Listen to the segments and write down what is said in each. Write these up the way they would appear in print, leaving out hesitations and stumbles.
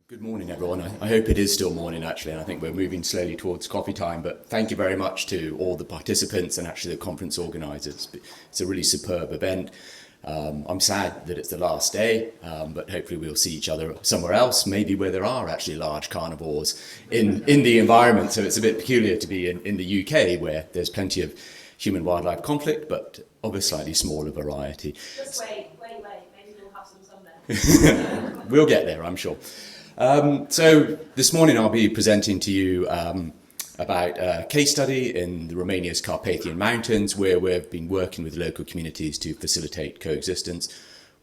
Good morning, everyone. I hope it is still morning, actually, and I think we're moving slowly towards coffee time, but thank you very much to all the participants and actually the conference organisers. It's a really superb event. I'm sad that it's the last day, but hopefully we'll see each other somewhere else, maybe where there are actually large carnivores in the environment. So it's a bit peculiar to be in the UK, where there's plenty of human-wildlife conflict, but of a slightly smaller variety. Just wait. Maybe we'll have some someday. We'll get there, I'm sure. So this morning I'll be presenting to you about a case study in Romania's Carpathian Mountains, where we've been working with local communities to facilitate coexistence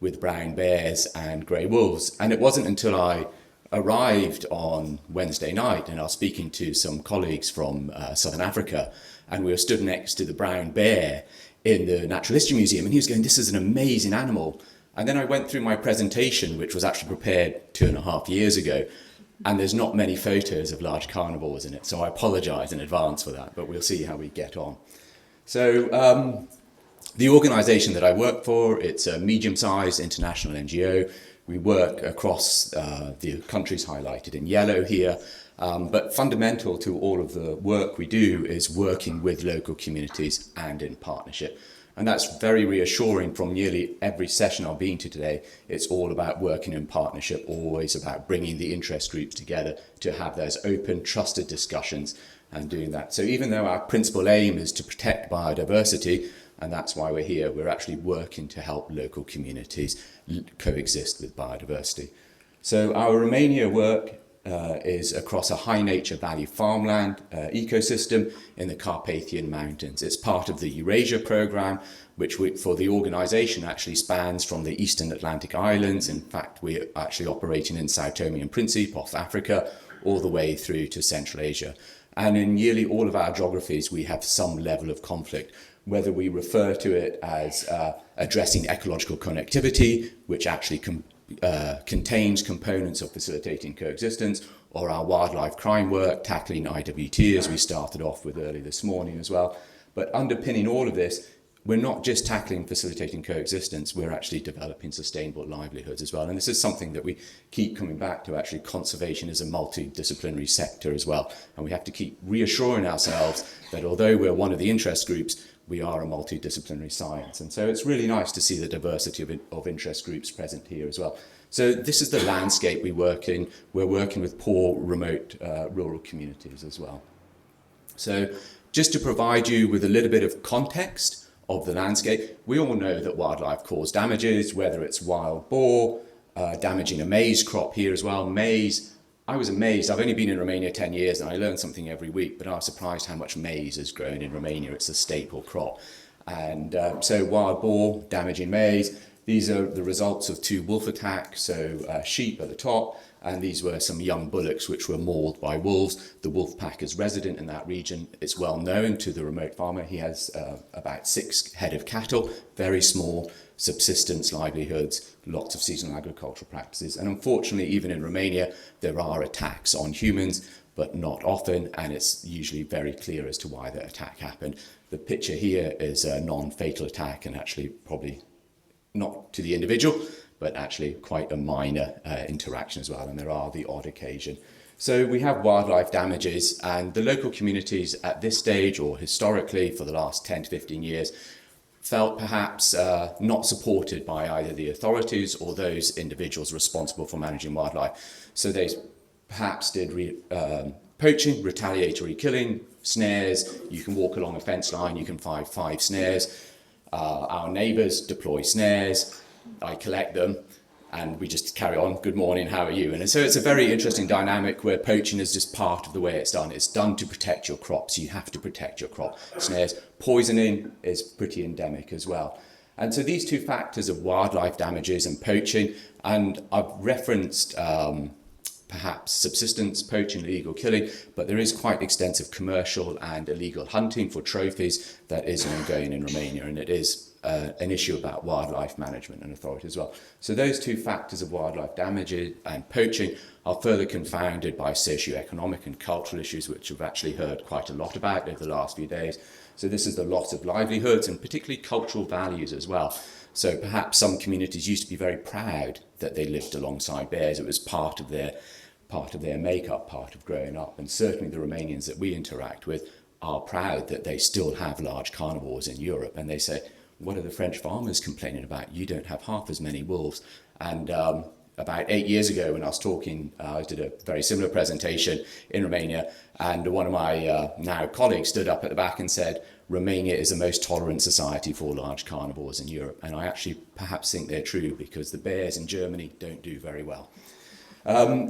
with brown bears and grey wolves. And it wasn't until I arrived on Wednesday night and I was speaking to some colleagues from Southern Africa, and we were stood next to the brown bear in the Natural History Museum, and he was going, "This is an amazing animal." And then I went through my presentation, which was actually prepared 2.5 years ago, and there's not many photos of large carnivores in it, so I apologise in advance for that, but we'll see how we get on. So the organisation that I work for, it's a medium-sized international NGO. We work across the countries highlighted in yellow here, but fundamental to all of the work we do is working with local communities and in partnership. And that's very reassuring from nearly every session I've been to today. It's all about working in partnership, always about bringing the interest groups together to have those open, trusted discussions and doing that. So even though our principal aim is to protect biodiversity, and that's why we're here, we're actually working to help local communities coexist with biodiversity. So our Romania work is across a high nature value farmland ecosystem in the Carpathian Mountains. It's part of the Eurasia programme, which for the organisation actually spans from the Eastern Atlantic Islands. In fact, we're actually operating in Sao Tome and Principe, off Africa, all the way through to Central Asia. And in nearly all of our geographies, we have some level of conflict, whether we refer to it as addressing ecological connectivity, which actually contains components of facilitating coexistence, or our wildlife crime work, tackling IWT, as we started off with early this morning as well. But underpinning all of this, we're not just tackling facilitating coexistence, we're actually developing sustainable livelihoods as well. And this is something that we keep coming back to. Actually, conservation is a multidisciplinary sector as well. And we have to keep reassuring ourselves that although we're one of the interest groups, we are a multidisciplinary science. And so it's really nice to see the diversity of interest groups present here as well. So this is the landscape we work in. We're working with poor, remote, rural communities as well. So just to provide you with a little bit of context of the landscape, we all know that wildlife cause damages, whether it's wild boar, damaging a maize crop here as well. Maize, I was amazed. I've only been in Romania 10 years and I learn something every week, but I was surprised how much maize is grown in Romania. It's a staple crop. And so wild boar, damaging maize. These are the results of 2 wolf attacks, so sheep at the top, and these were some young bullocks which were mauled by wolves. The wolf pack is resident in that region. It's well known to the remote farmer. He has about 6 head of cattle, very small, subsistence livelihoods, lots of seasonal agricultural practices. And unfortunately, even in Romania, there are attacks on humans, but not often, and it's usually very clear as to why the attack happened. The picture here is a non-fatal attack, and actually probably not to the individual, but actually quite a minor interaction as well, and there are the odd occasion. So we have wildlife damages, and the local communities at this stage, or historically for the last 10 to 15 years, felt perhaps not supported by either the authorities or those individuals responsible for managing wildlife. So they perhaps did poaching, retaliatory killing, snares. You can walk along a fence line, you can find 5 snares. Our neighbours deploy snares, I collect them, and we just carry on. Good morning, how are you? And so it's a very interesting dynamic where poaching is just part of the way it's done. It's done to protect your crops. You have to protect your crop. Snares, poisoning is pretty endemic as well. And so these 2 factors of wildlife damages and poaching, and I've referenced perhaps subsistence, poaching, illegal killing, but there is quite extensive commercial and illegal hunting for trophies that is ongoing in Romania, and it is an issue about wildlife management and authority as well. So those 2 factors of wildlife damage and poaching are further confounded by socioeconomic and cultural issues, which we've actually heard quite a lot about over the last few days. So this is the loss of livelihoods and particularly cultural values as well. So perhaps some communities used to be very proud that they lived alongside bears. It was part of their part of their makeup, part of growing up. And certainly the Romanians that we interact with are proud that they still have large carnivores in Europe. And they say, what are the French farmers complaining about? You don't have half as many wolves. And about 8 years ago when I was talking, I did a very similar presentation in Romania, and one of my now colleagues stood up at the back and said, Romania is the most tolerant society for large carnivores in Europe. And I actually perhaps think they're true, because the bears in Germany don't do very well.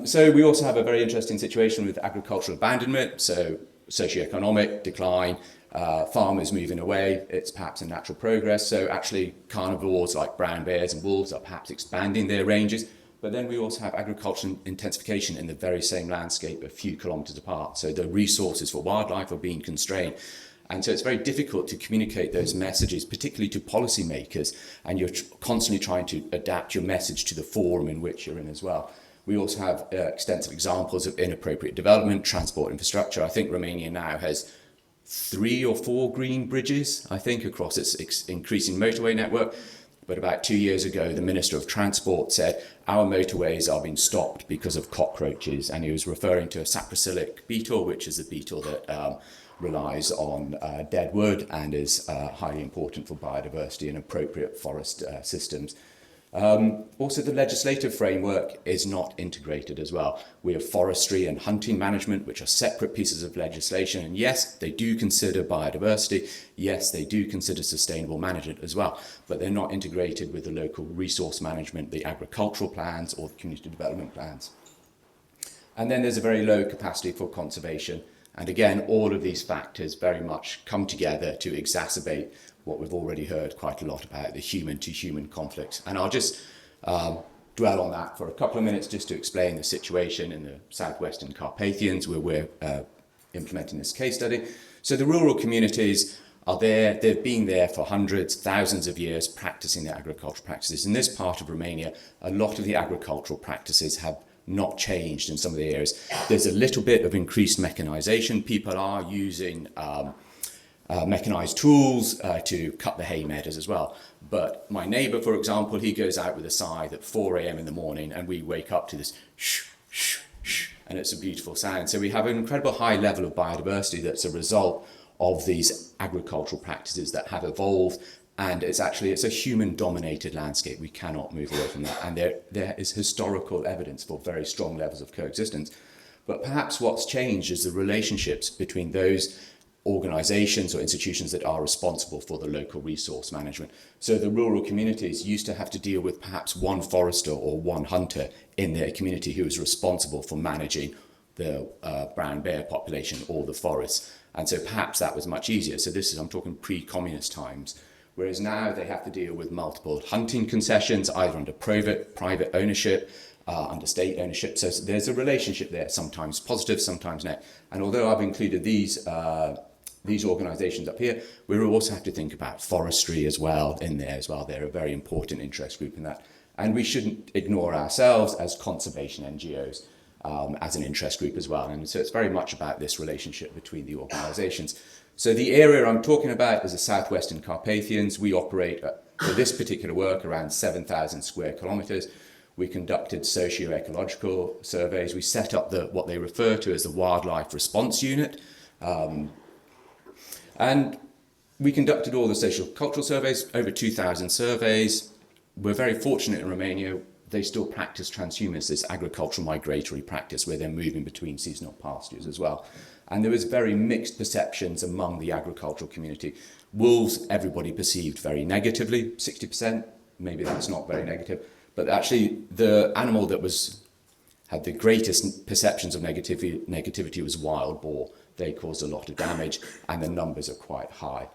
So we also have a very interesting situation with agricultural abandonment, so socioeconomic decline, farmers moving away. It's perhaps a natural progress. So actually carnivores like brown bears and wolves are perhaps expanding their ranges. But then we also have agricultural intensification in the very same landscape a few kilometres apart. So the resources for wildlife are being constrained. And so it's very difficult to communicate those messages, particularly to policymakers, and you're constantly trying to adapt your message to the forum in which you're in as well. We also have extensive examples of inappropriate development, transport infrastructure. I think Romania now has 3 or 4 green bridges, I think, across its increasing motorway network. But about 2 years ago, the Minister of Transport said, our motorways are being stopped because of cockroaches. And he was referring to a saprophytic beetle, which is a beetle that relies on dead wood and is highly important for biodiversity and appropriate forest systems. Also, the legislative framework is not integrated as well. We have forestry and hunting management, which are separate pieces of legislation. And yes, they do consider biodiversity. Yes, they do consider sustainable management as well. But they're not integrated with the local resource management, the agricultural plans, or the community development plans. And then there's a very low capacity for conservation. And again, all of these factors very much come together to exacerbate what we've already heard quite a lot about, the human-to-human conflicts. And I'll just dwell on that for a couple of minutes just to explain the situation in the southwestern Carpathians where we're implementing this case study. So the rural communities are there. They've been there for hundreds, thousands of years practicing their agricultural practices. In this part of Romania, a lot of the agricultural practices have not changed in some of the areas. There's a little bit of increased mechanization. People are using mechanized tools to cut the hay meadows as well. But my neighbour, for example, he goes out with a scythe at 4 a.m. in the morning, and we wake up to this shh, shh, shh, and it's a beautiful sound. So we have an incredible high level of biodiversity that's a result of these agricultural practices that have evolved, and it's a human-dominated landscape. We cannot move away from that, and there is historical evidence for very strong levels of coexistence. But perhaps what's changed is the relationships between those organisations or institutions that are responsible for the local resource management. So the rural communities used to have to deal with perhaps one forester or one hunter in their community who was responsible for managing the brown bear population or the forests. And so perhaps that was much easier. So I'm talking pre-communist times. Whereas now they have to deal with multiple hunting concessions, either under private ownership, under state ownership. So there's a relationship there, sometimes positive, sometimes negative. And although I've included these organisations up here, we also have to think about forestry as well in there as well. They're a very important interest group in that. And we shouldn't ignore ourselves as conservation NGOs as an interest group as well. And so it's very much about this relationship between the organisations. So the area I'm talking about is the southwestern Carpathians. We operate for this particular work around 7,000 square kilometres. We conducted socio-ecological surveys. We set up what they refer to as the Wildlife Response Unit. And we conducted all the social cultural surveys, over 2,000 surveys. We're very fortunate in Romania. They still practice transhumanism, this agricultural migratory practice where they're moving between seasonal pastures as well. And there was very mixed perceptions among the agricultural community. Wolves, everybody perceived very negatively, 60%. Maybe that's not very negative. But actually, the animal that had the greatest perceptions of negativity was wild boar. They caused a lot of damage, and the numbers are quite high.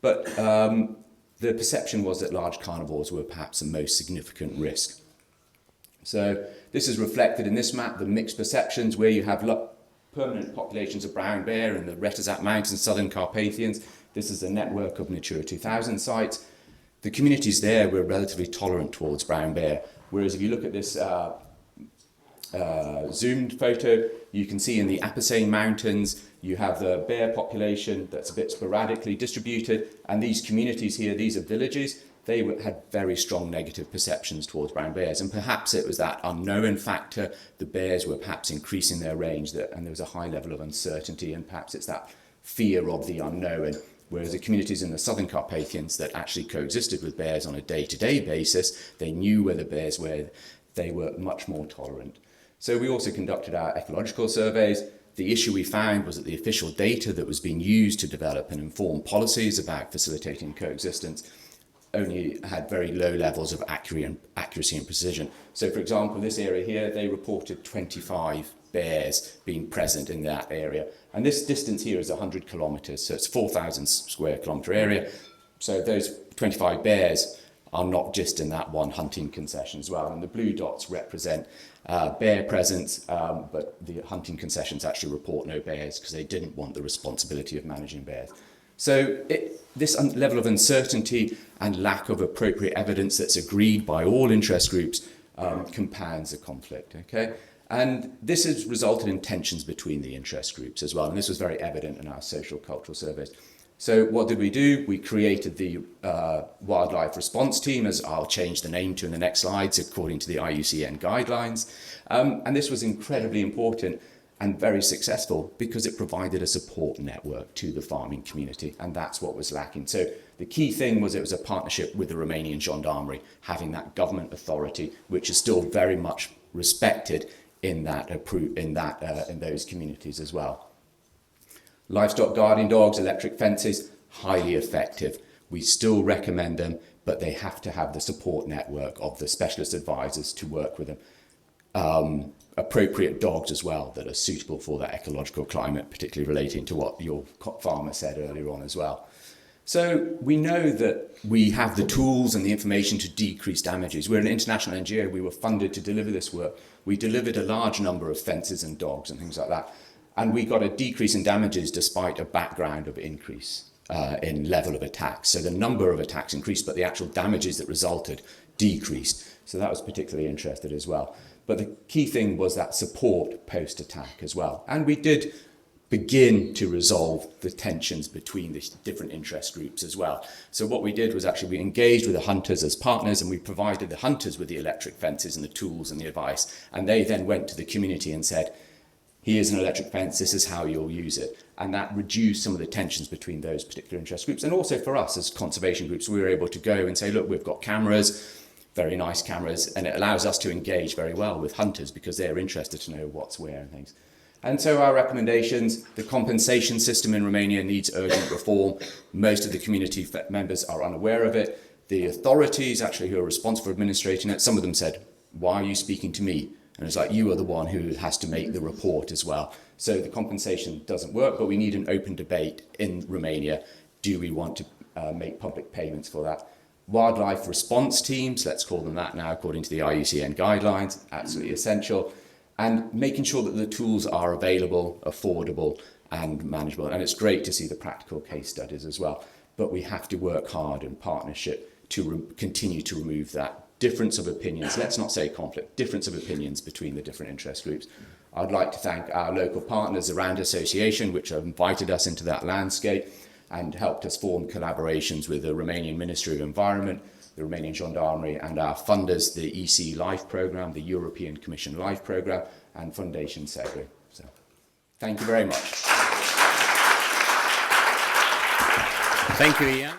But the perception was that large carnivores were perhaps the most significant risk. So this is reflected in this map, the mixed perceptions, where you have permanent populations of brown bear in the Retaliatory Mountains, southern Carpathians. This is a network of Natura 2000 sites. The communities there were relatively tolerant towards brown bear, whereas if you look at this zoomed photo, you can see in the Carpathian Mountains, you have the bear population that's a bit sporadically distributed, and these communities here, these are villages, they had very strong negative perceptions towards brown bears. And perhaps it was that unknown factor. The bears were perhaps increasing their range, and there was a high level of uncertainty, and perhaps it's that fear of the unknown. Whereas the communities in the southern Carpathians that actually coexisted with bears on a day-to-day basis, they knew where the bears were, they were much more tolerant. So we also conducted our ecological surveys. The issue we found was that the official data that was being used to develop and inform policies about facilitating coexistence only had very low levels of accuracy and precision. So for example, this area here, they reported 25 bears being present in that area. And this distance here is 100 kilometres, so it's 4,000 square kilometre area. So those 25 bears are not just in that one hunting concession as well. And the blue dots represent bear presence, but the hunting concessions actually report no bears because they didn't want the responsibility of managing bears. So this level of uncertainty and lack of appropriate evidence that's agreed by all interest groups compounds the conflict, okay? And this has resulted in tensions between the interest groups as well, and this was very evident in our social cultural surveys. So what did we do? We created the wildlife response team, as I'll change the name to in the next slides, according to the IUCN guidelines. And this was incredibly important and very successful because it provided a support network to the farming community, and that's what was lacking. So the key thing was it was a partnership with the Romanian gendarmerie, having that government authority, which is still very much respected in those communities as well. Livestock guarding dogs, electric fences, highly effective. We still recommend them, but they have to have the support network of the specialist advisors to work with them. Appropriate dogs as well that are suitable for that ecological climate, particularly relating to what your farmer said earlier on as well. So we know that we have the tools and the information to decrease damages. We're an international NGO. We were funded to deliver this work. We delivered a large number of fences and dogs and things like that. And we got a decrease in damages despite a background of increase in level of attacks. So the number of attacks increased, but the actual damages that resulted decreased. So that was particularly interesting as well. But the key thing was that support post-attack as well. And we did begin to resolve the tensions between the different interest groups as well. So what we did was actually we engaged with the hunters as partners, and we provided the hunters with the electric fences and the tools and the advice. And they then went to the community and said, here's an electric fence, this is how you'll use it. And that reduced some of the tensions between those particular interest groups. And also for us as conservation groups, we were able to go and say, look, we've got cameras, very nice cameras, and it allows us to engage very well with hunters because they're interested to know what's where and things. And so our recommendations, the compensation system in Romania needs urgent reform. Most of the community members are unaware of it. The authorities actually who are responsible for administrating it, some of them said, why are you speaking to me? And it's like, you are the one who has to make the report as well. So the compensation doesn't work, but we need an open debate in Romania. Do we want to make public payments for that? Wildlife response teams, let's call them that now, according to the IUCN guidelines, absolutely essential. And making sure that the tools are available, affordable, and manageable. And it's great to see the practical case studies as well. But we have to work hard in partnership to continue to remove that difference of opinions. Let's not say conflict, difference of opinions between the different interest groups. I'd like to thank our local partners, the Rand Association, which have invited us into that landscape and helped us form collaborations with the Romanian Ministry of Environment, the Romanian Gendarmerie, and our funders, the EC Life Programme, the European Commission Life Programme, and Foundation Segre. So, thank you very much. Thank you, Iain.